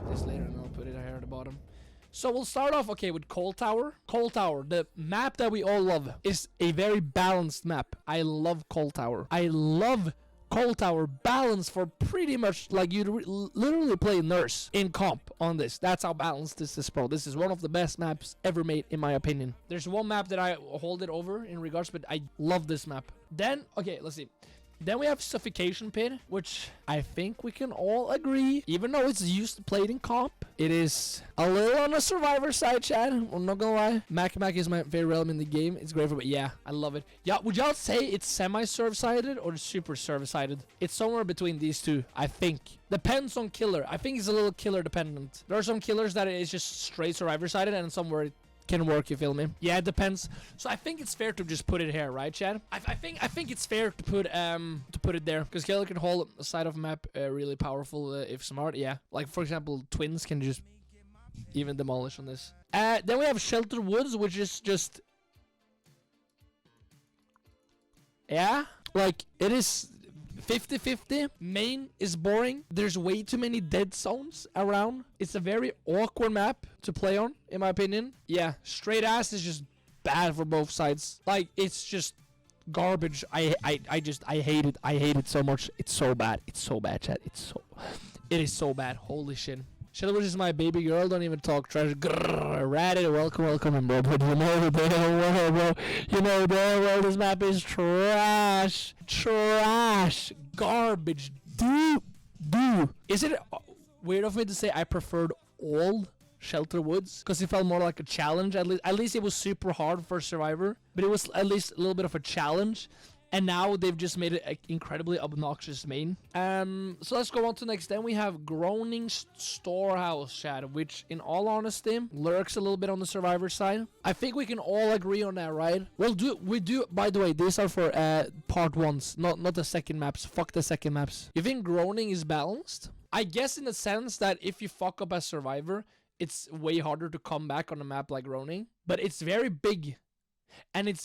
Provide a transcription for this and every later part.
this later and I'll put it here at the bottom. So we'll start off, okay, with Cold Tower. Cold Tower, the map that we all love, is a very balanced map. I love Cold Tower. I love Cold Tower balanced for pretty much like you literally play nurse in comp on this. That's how balanced this is, bro. This is one of the best maps ever made, in my opinion. There's one map that I hold it over in regards, but I love this map. Then, okay, let's see. Then we have Suffocation Pit, which I think we can all agree, even though it's used to play in comp, it is a little on the survivor side, chat. I'm not gonna lie. Mac is my favorite realm in the game. It's great for, but yeah, I love it. Yeah, would y'all say it's semi-serve-sided or super serve-sided? It's somewhere between these two, I think. Depends on killer. I think it's a little killer dependent. There are some killers that is just straight survivor-sided and some where it can work, you feel me? Yeah, it depends. So I think it's fair to just put it here, right, Chad? I think it's fair to put it there, because killer can hold a side of a map really powerful if smart. Yeah, like for example, twins can just even demolish on this. Then we have Shelter Woods, which is just, yeah, like it is 50-50. Main is boring. There's way too many dead zones around. It's a very awkward map to play on, in my opinion. Yeah, straight ass is just bad for both sides. Like, it's just garbage. I hate it. I hate it so much. It's so bad. It's so bad, chat. It is so bad. Holy shit. Shelter is my baby girl. Don't even talk trash. Grrr, Ratted. Welcome, bro. But you know damn well, bro. You know damn well this map is trash. Trash. Garbage. Dude. Is it weird of me to say I preferred old Shelter Woods? Because it felt more like a challenge. At least it was super hard for Survivor. But it was at least a little bit of a challenge. And now they've just made it an incredibly obnoxious main. So let's go on to next. Then we have Groaning Storehouse, chat, which in all honesty lurks a little bit on the survivor side. I think we can all agree on that, right? We do. By the way, these are for part ones, not the second maps. Fuck the second maps. You think Groaning is balanced? I guess in the sense that if you fuck up as survivor, it's way harder to come back on a map like Groaning. But it's very big, and it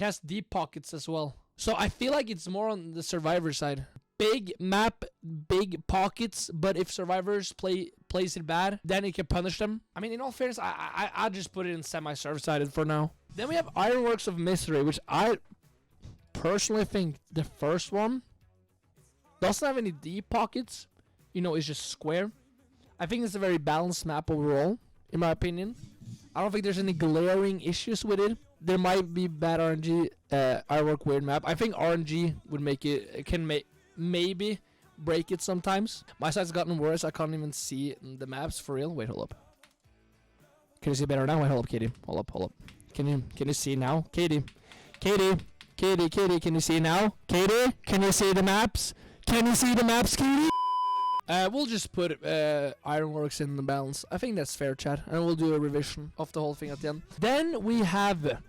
has deep pockets as well. So I feel like it's more on the survivor side. Big map, big pockets, but if survivors plays it bad, then it can punish them. I mean, in all fairness, I'll just put it in semi-serve-sided for now. Then we have Ironworks of Misery, which I personally think the first one doesn't have any deep pockets. You know, it's just square. I think it's a very balanced map overall, in my opinion. I don't think there's any glaring issues with it. There might be bad RNG, Ironwork weird map. I think RNG would make it, maybe break it sometimes. My side's gotten worse. I can't even see the maps for real. Wait, hold up. Can you see better now? Wait, hold up, Katie. Hold up. Can you see now? Katie, can you see now? Katie, can you see the maps? Can you see the maps, Katie? We'll just put Ironworks in the balance. I think that's fair, chat. And we'll do a revision of the whole thing at the end. Then we have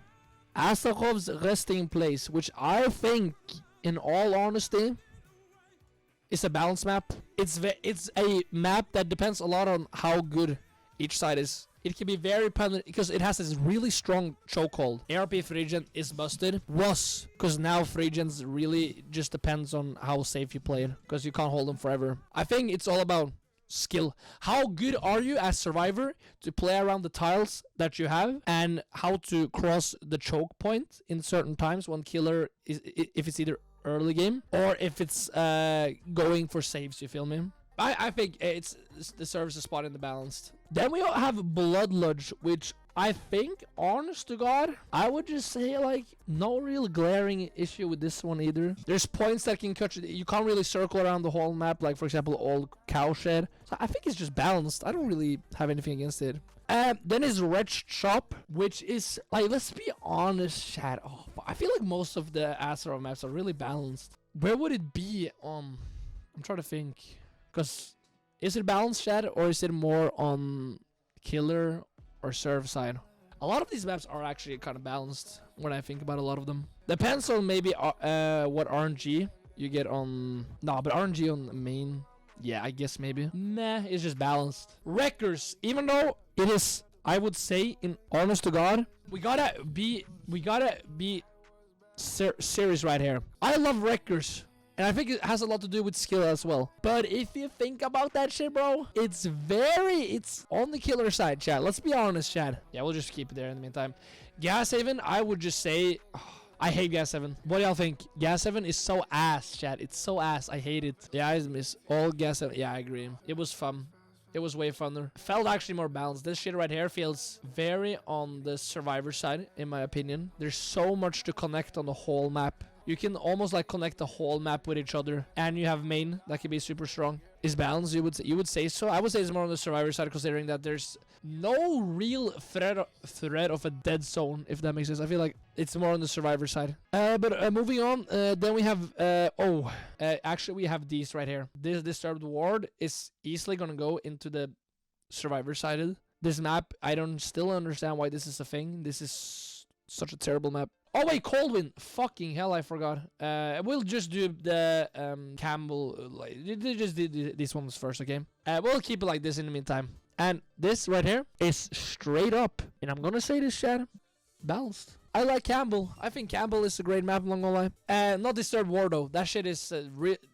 Asakov's Resting Place, which I think, in all honesty, is a balance map. It's a map that depends a lot on how good each side is. It can be very punitive because it has this really strong chokehold. ARP Phrygian is busted. Because now Phrygians really just depends on how safe you play it. Because you can't hold them forever. I think it's all about skill. How good are you as survivor to play around the tiles that you have, and how to cross the choke point in certain times when killer is, if it's either early game or if it's going for saves, you feel me? I think it deserves a spot in the balanced. Then we have Bloodlodge, which I think, honest to God, I would just say, like, no real glaring issue with this one either. There's points that can cut you. You can't really circle around the whole map, like, for example, Old Cowshed. So I think it's just balanced. I don't really have anything against it. Then is Wretched Shop, which is, like, let's be honest, chat. Oh, I feel like most of the Azeroth maps are really balanced. Where would it be? I'm trying to think. Because is it balanced, chat, or is it more on killer or serve side? A lot of these maps are actually kind of balanced when I think about a lot of them. Depends on maybe what RNG you get on. No, but RNG on the main, yeah, I guess maybe. Nah, it's just balanced. Wreckers, even though it is, I would say, in honest to God, we gotta be serious right here. I love Wreckers. And I think it has a lot to do with skill as well. But if you think about that shit, bro, it's on the killer side, chat. Let's be honest, chat. Yeah, we'll just keep it there in the meantime. Gas haven, I would just say, I hate gas haven. What do y'all think? Gas haven is so ass, chat. It's so ass. I hate it. Yeah, I miss all gas haven. Yeah, I agree. It was fun. It was way funner. Felt actually more balanced. This shit right here feels very on the survivor side, in my opinion. There's so much to connect on the whole map. You can almost like connect the whole map with each other, and you have main that can be super strong. Is balanced? You would say so? I would say it's more on the survivor side, considering that there's no real threat of a dead zone, if that makes sense. I feel like it's more on the survivor side. But moving on, then we have actually we have these right here. This disturbed ward is easily gonna go into the survivor side. This map, I don't still understand why this is a thing. This is such a terrible map. Oh wait, Coldwind. Fucking hell, I forgot. We'll just do the Campbell. Just do these ones first, okay? We'll keep it like this in the meantime. And this right here is straight up, and I'm gonna say this, chat, balanced. I like Campbell. I think Campbell is a great map, I'm not gonna lie. Not Disturbed War though. That shit is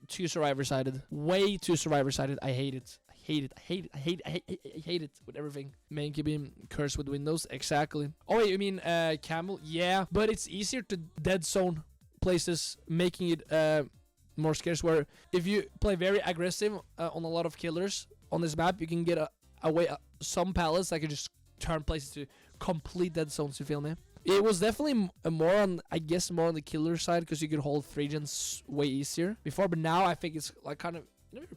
too survivor-sided. Way too survivor-sided. I hate it. I hate it with everything. Main can be cursed with windows. Exactly. Oh wait, you mean Campbell? Yeah, but it's easier to dead zone places, making it more scarce. Where if you play very aggressive on a lot of killers on this map, you can get away some pallets that can just turn places to complete dead zones. You feel me? It was definitely more on, I guess, more on the killer side, because you could hold 3 gens way easier before. But now I think it's like kind of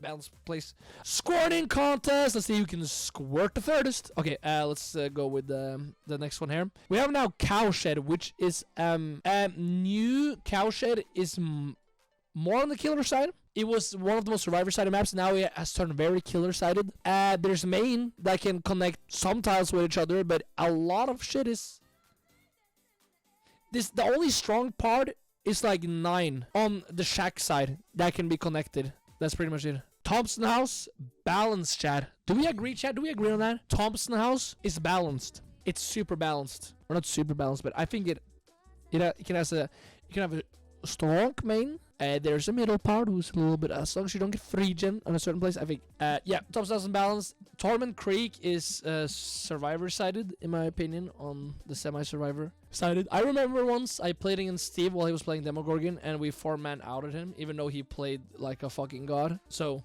balanced place. Squirting contest. Let's see who can squirt the furthest. Okay, let's go with the next one here. We have now Cowshed, which is new Cowshed is more on the killer side. It was one of the most survivor-sided maps. Now it has turned very killer-sided. There's main that can connect some tiles with each other, but a lot of shit is the only strong part is like 9 on the shack side that can be connected. That's pretty much it. Thompson House, balanced, chat. Do we agree, chat? Do we agree on that? Thompson House is balanced. It's super balanced. Or not super balanced, but I think it can have a strong main. There's a middle part who's a little bit, as long as you don't get 3 gen on a certain place, I think. Yeah, Thompson House is balanced. Torment Creek is survivor-sided, in my opinion, on the semi-survivor sided. I remember once I played against Steve while he was playing Demogorgon, and we 4-man outed him, even though he played like a fucking god. So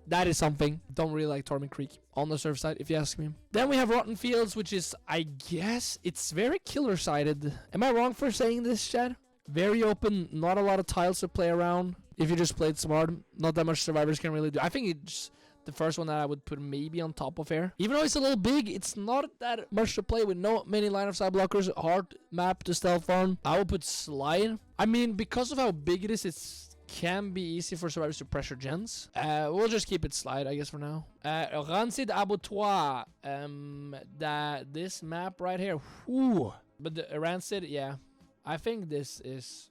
that is something. Don't really like Torment Creek on the surf side, if you ask me. Then we have Rotten Fields, which is, I guess, it's very killer-sided. Am I wrong for saying this, Chad? Very open, not a lot of tiles to play around. If you just played smart, not that much survivors can really do. I think it's the first one that I would put maybe on top of here. Even though it's a little big, it's not that much to play with. No many line of sight blockers. Hard map to stealth on. I would put Slide. I mean, because of how big it is, it can be easy for survivors to pressure gens. We'll just keep it Slide, I guess, for now. Rancid Abattoir. This map right here. Whew. But the Rancid, yeah. I think this is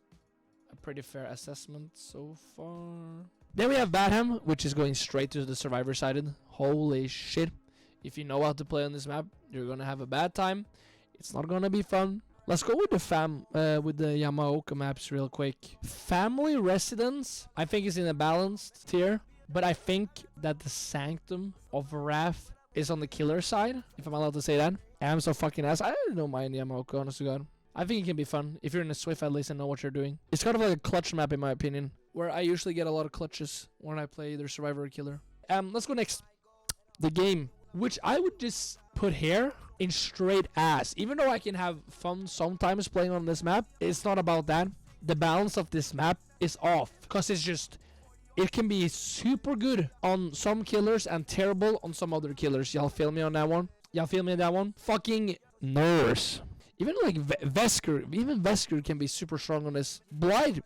a pretty fair assessment so far. Then we have Badham, which is going straight to the survivor sided. Holy shit. If you know how to play on this map, you're gonna have a bad time. It's not gonna be fun. Let's go with the Yamaoka maps real quick. Family Residence, I think is in a balanced tier. But I think that the Sanctum of Wrath is on the killer side, if I'm allowed to say that. I'm so fucking ass. I don't mind Yamaoka, honest to God. I think it can be fun if you're in a Swift at least and know what you're doing. It's kind of like a clutch map in my opinion, where I usually get a lot of clutches when I play either survivor or killer. Let's go next. The Game, which I would just put here in straight ass. Even though I can have fun sometimes playing on this map, it's not about that. The balance of this map is off, because it can be super good on some killers and terrible on some other killers. Y'all feel me on that one? Y'all feel me on that one? Fucking nerfs. Even like Vesker can be super strong on this. Blight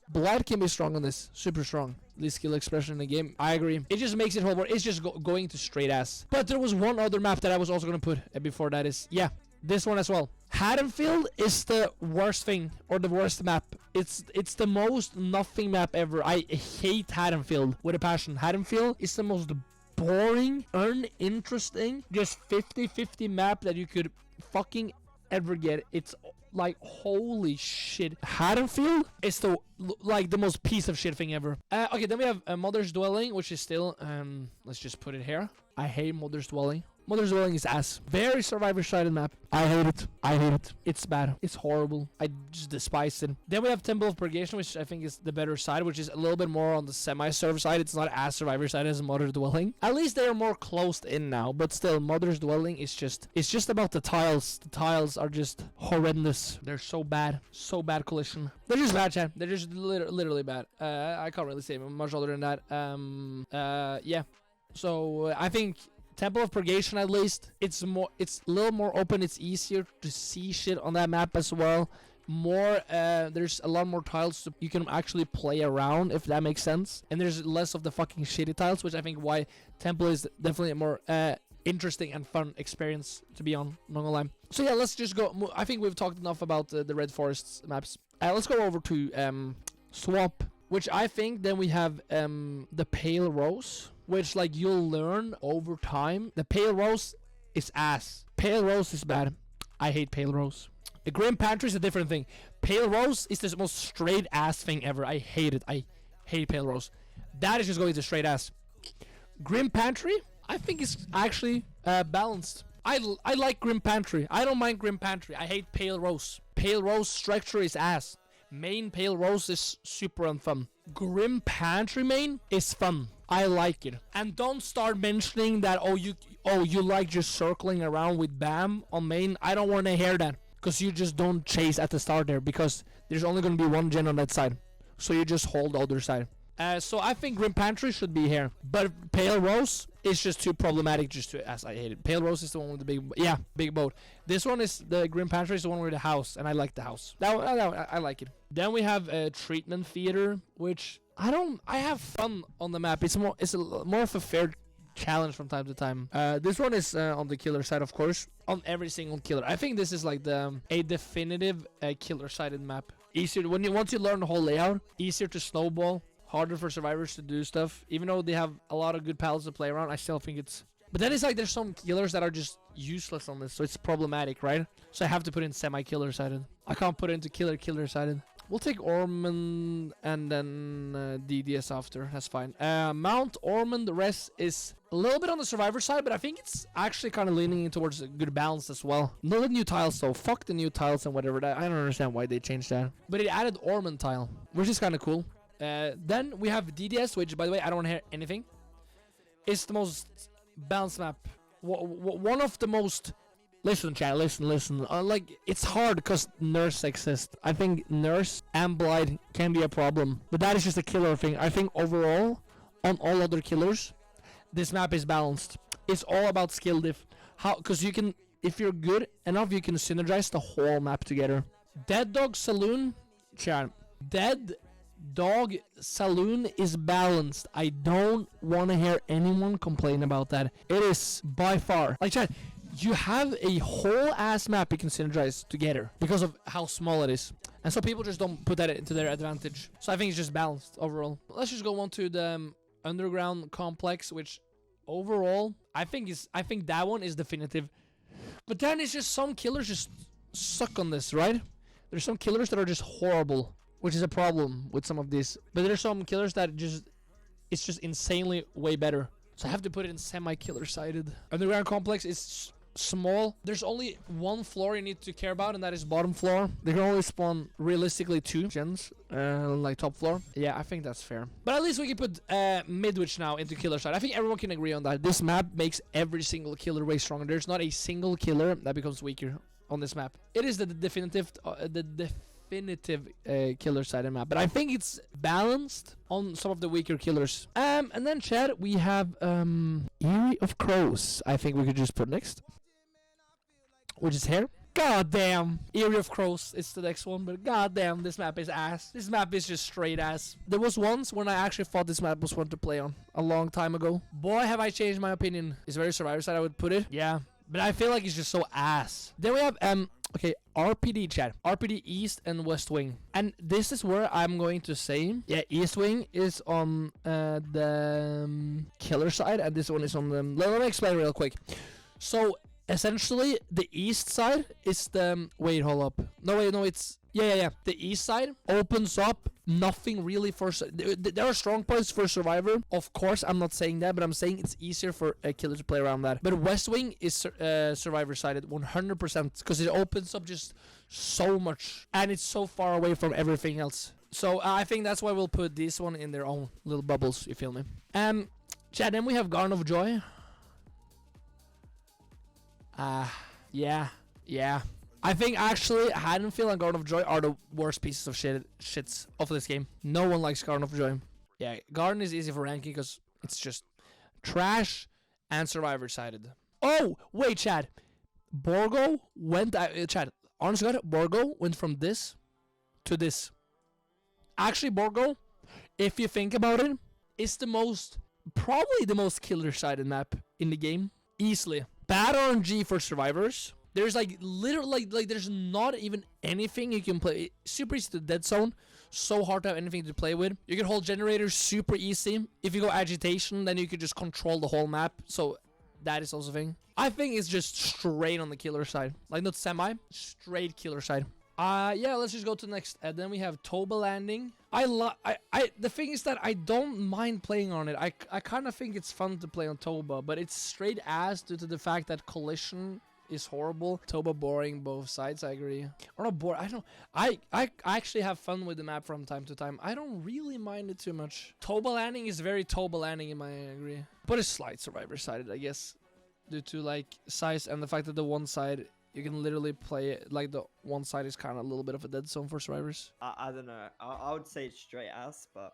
can be strong on this. Super strong. Least skill expression in the game. I agree. It just makes it whole world. It's just going to straight ass. But there was one other map that I was also going to put before that is, yeah, this one as well. Haddonfield is the worst thing, or the worst map. It's the most nothing map ever. I hate Haddonfield with a passion. Haddonfield is the most boring, uninteresting, just 50-50 map that you could fucking ever get. It's Like, holy shit. Haddonfield is the like the most piece of shit thing ever. Okay, then we have Mother's Dwelling, which is still let's just put it here. I hate Mother's Dwelling. Mother's Dwelling is ass. Very survivor-sided map. I hate it. I hate it. It's bad. It's horrible. I just despise it. Then we have Temple of Purgation, which I think is the better side, which is a little bit more on the semi-serve side. It's not as survivor-sided as Mother's Dwelling. At least they are more closed in now, but still, Mother's Dwelling is just... It's just about the tiles. The tiles are just horrendous. They're so bad. So bad, Collision. They're just bad, chat. They're just literally bad. I can't really say much other than that. Yeah. So, I think... Temple of Purgation, at least, it's a little more open. It's easier to see shit on that map as well. There's a lot more tiles you can actually play around, if that makes sense. And there's less of the fucking shitty tiles, which I think why Temple is definitely a more interesting and fun experience to be on, not gonna lie. So yeah, let's just go. I think we've talked enough about the Red Forests maps. Let's go over to Swamp, which I think then we have the Pale Rose, which like you'll learn over time. The Pale Rose is ass. Pale Rose is bad. I hate Pale Rose. The Grim Pantry is a different thing. Pale Rose is the most straight ass thing ever. I hate it. I hate Pale Rose. That is just going to straight ass. Grim Pantry, I think is actually balanced. I like Grim Pantry. I don't mind Grim Pantry. I hate Pale Rose. Pale Rose structure is ass. Main Pale Rose is super unfun. Grim Pantry main is fun. I like it. And don't start mentioning that you like just circling around with BAM on main. I don't want to hear that, because you just don't chase at the start there, because there's only going to be one gen on that side, so you just hold the other side. So I think Grim Pantry should be here, but Pale Rose is just too problematic just to, as I hate it. Pale Rose is the one with the big boat. This one is, the Grim Pantry is the one with the house, and I like the house. I like it. Then we have a Treatment Theater, which I have fun on the map. It's more of a fair challenge from time to time. This one is on the killer side, of course, on every single killer. I think this is like a definitive killer sided map. Easier once you learn the whole layout, easier to snowball. Harder for survivors to do stuff. Even though they have a lot of good pals to play around, I still think it's... But then it's like there's some killers that are just useless on this, so it's problematic, right? So I have to put in semi-killer sided. I can't put it into killer sided. We'll take Ormond and then DDS after. That's fine. Mount Ormond, the rest is a little bit on the survivor side, but I think it's actually kind of leaning towards a good balance as well. No the new tiles though. Fuck the new tiles and whatever. I don't understand why they changed that. But it added Ormond tile, which is kind of cool. Then we have DDS, which, by the way, I don't want to hear anything. It's the most balanced map. One of the most... Listen, chat, listen. Like, it's hard because nerfs exist. I think nerfs and blight can be a problem. But that is just a killer thing. I think overall, on all other killers, this map is balanced. It's all about skill diff. Because you can... If you're good enough, you can synergize the whole map together. Dead Dog Saloon, chat. Dead Dog Saloon is balanced. I don't want to hear anyone complain about that. It is by far, like, chat, you have a whole ass map you can synergize together because of how small it is, and so people just don't put that into their advantage. So I think it's just balanced overall. Let's just go on to the underground complex, which overall I think that one is definitive. But then it's just some killers just suck on this, right? There's some killers that are just horrible, which is a problem with some of these. But there's some killers that it's just insanely way better. So I have to put it in semi-killer sided. Underground complex is small. There's only one floor you need to care about, and that is bottom floor. They can only spawn realistically 2 gens, like top floor. Yeah, I think that's fair. But at least we can put Midwich now into killer side. I think everyone can agree on that. This map makes every single killer way stronger. There's not a single killer that becomes weaker on this map. It is the definitive killer sided map, but I think it's balanced on some of the weaker killers. And then chat, we have Eyrie of Crows. I think we could just put next, which is here. God damn, Eyrie of Crows is the next one, but god damn, this map is ass. This map is just straight ass. There was once when I actually thought this map was fun to play on a long time ago. Boy, have I changed my opinion. It's very survivor side, I would put it. Yeah, but I feel like it's just so ass. Then we have okay, RPD chat. RPD East and West Wing. And this is where I'm going to say, yeah, East Wing is on the killer side, and this one is on the... Let me explain real quick. So, essentially the east side is the wait, hold up. No, wait, no, it's yeah. The east side opens up nothing really for there are strong points for survivor. Of course, I'm not saying that, but I'm saying it's easier for a killer to play around that. But west wing is survivor sided 100% because it opens up just so much and it's so far away from everything else. So I think that's why we'll put this one in their own little bubbles. You feel me? Chad, then we have Garden of Joy. Yeah. I think actually Haddonfield and Garden of Joy are the worst pieces of shits of this game. No one likes Garden of Joy. Yeah, Garden is easy for ranking because it's just trash and survivor sided. Oh, wait, Chad. Borgo went, Chad, honestly, Borgo went from this to this. Actually, Borgo, if you think about it, is probably the most killer sided map in the game. Easily. Bad RNG for survivors. There's like literally like there's not even anything you can play. Super easy to dead zone. So hard to have anything to play with. You can hold generators super easy. If you go agitation, then you can just control the whole map. So that is also a thing. I think it's just straight on the killer side. Like not semi, straight killer side. Yeah, let's just go to the next. And then we have Toba Landing. The thing is that I don't mind playing on it. I kind of think it's fun to play on Toba, but it's straight ass due to the fact that collision is horrible. Toba boring both sides, I agree. Or not boring, I don't. I actually have fun with the map from time to time. I don't really mind it too much. Toba Landing is very Toba Landing in my agree. But it's slight survivor sided, I guess. Due to like size and the fact that the one side you can literally play it, like the one side is kind of a little bit of a dead zone for survivors. I don't know. I would say it's straight ass, but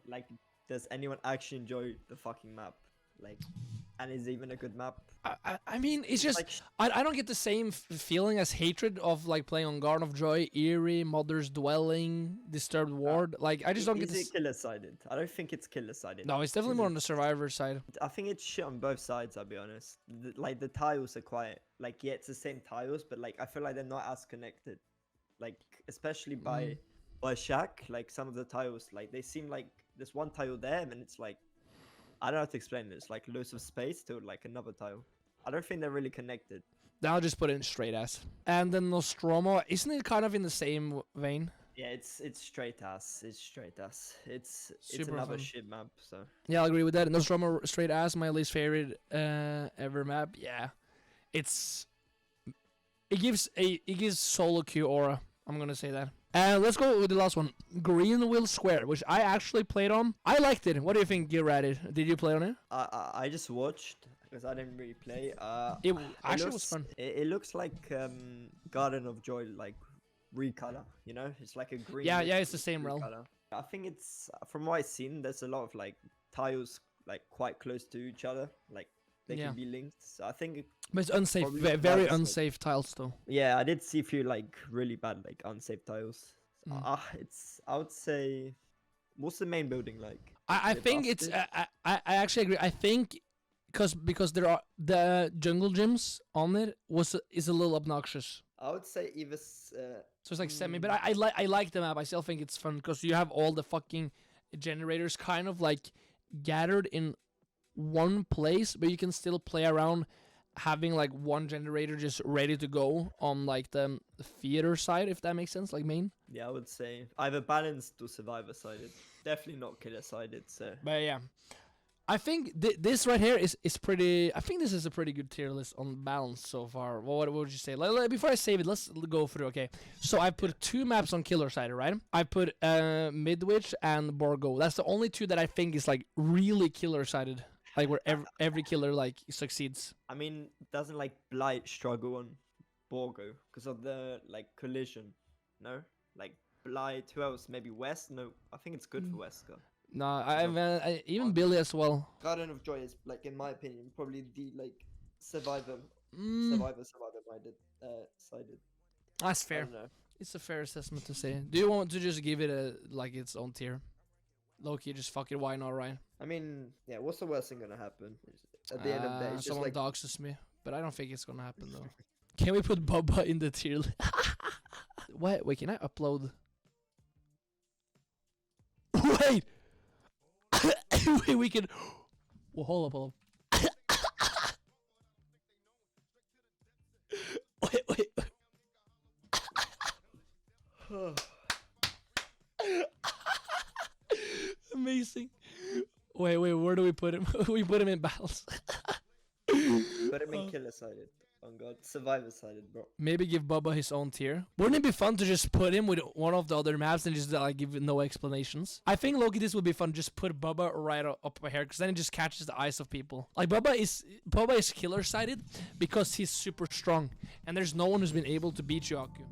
like, does anyone actually enjoy the fucking map? Like, and is it even a good map? I mean, it's just like, I don't get the same feeling as hatred of like playing on Garden of Joy, Eerie, Mother's Dwelling, Disturbed Ward. Like I just don't get. Is it killer sided? I don't think it's killer sided. No, it's definitely more on the survivor side. I think it's shit on both sides. I'll be honest. Like the tiles are quite like yeah, it's the same tiles, but like I feel like they're not as connected. Like especially by Shack, like some of the tiles, like they seem like there's one tile there, and it's like. I don't know how to explain this. Like loads of space to like another tile. I don't think they're really connected. Then I'll just put it in straight ass. And then Nostromo, isn't it kind of in the same vein? Yeah, it's straight ass. It's straight ass. It's Super another fun. shit map. So yeah, I'll agree with that. Nostromo straight ass, my least favorite ever map. Yeah, it gives solo queue aura. I'm gonna say that. Let's go with the last one, Greenville Square, which I actually played on. I liked it. What do you think, Gear? Did you play on it? I just watched because I didn't really play. It actually was fun. It looks like Garden of Joy, like recolor. You know, it's like a green. Yeah, it's the same realm. I think it's from what I've seen. There's a lot of like tiles like quite close to each other, like they can be linked. So I think. But it's unsafe, very unsafe tiles though. Yeah, I did see a few like really bad like unsafe tiles. I would say, what's the main building like? I think it's. I actually agree. I think because there are the jungle gyms on it is a little obnoxious. I would say either. So it's like semi, but I like the map. I still think it's fun because you have all the fucking generators kind of like gathered in one place, but you can still play around. Having like one generator just ready to go on like the theater side, if that makes sense, like main. Yeah, I would say either balanced or survivor sided. Definitely not killer sided. So. But yeah, I think this right here is pretty. I think this is a pretty good tier list on balance so far. What would you say? Before I save it, let's go through. Okay, so I put 2 maps on killer side, right? I put Midwich and Borgo. That's the only 2 that I think is like really killer sided. Like where every killer like succeeds. I mean, doesn't like Blight struggle on Borgo because of the like collision? No, like Blight. Who else? Maybe West. No, I think it's good for Wesker. No, I even Billy as well. Garden of Joy is like, in my opinion, probably the like survivor minded sided. That's fair. It's a fair assessment to say. Do you want to just give it a like its own tier? Low-key, just fuck it, why not, right? I mean, yeah, what's the worst thing gonna happen? At the end of the day, it's someone just like... doxes me, but I don't think it's gonna happen, though. Can we put Bubba in the tier list? Wait, can I upload? Wait! Wait, we can... Well, hold up. Wait, where do we put him? We put him in battles. Put him in killer sided. Oh god, survivor sided, bro. Maybe give Bubba his own tier. Wouldn't it be fun to just put him with one of the other maps and just like give no explanations? I think Loki, this would be fun. Just put Bubba right up here, because then it just catches the eyes of people. Like Bubba is killer sided because he's super strong, and there's no one who's been able to beat Yaku.